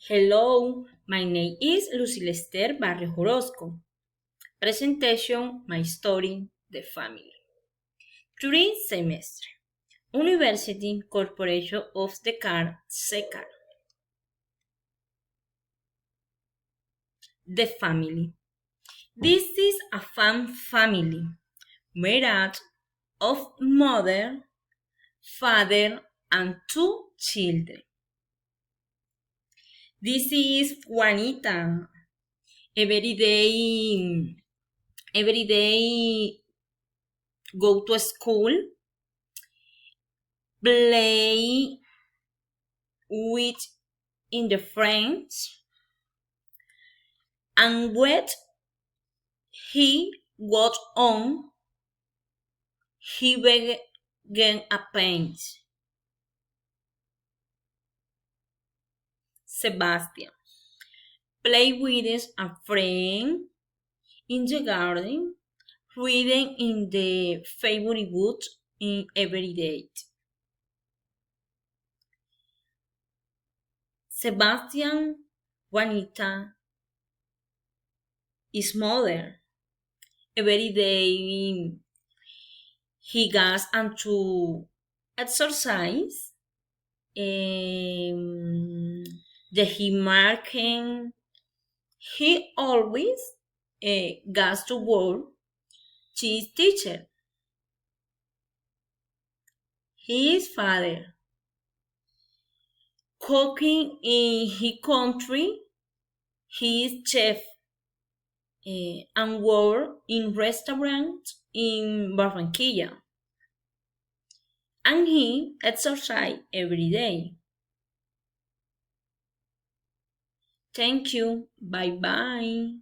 Hello, my name is Lucilester Barrio Orozco. Presentation, my story, the family. During semester, University Corporation of the Car Secar. The family. This is a family made out of mother, father, and two children. This is Juanita. Every day, every day go to school, play with in the friends, and when he got on, he began a paint. Sebastian play with a friend in the garden, reading in the favorite book in every day. Sebastian, Juanita, his mother. Every day he goes into exercise. The he marking. He always goes to work. She's teacher. His father cooking in his country. He is chef and work in restaurant in Barranquilla. And he exercise every day. Thank you. Bye bye.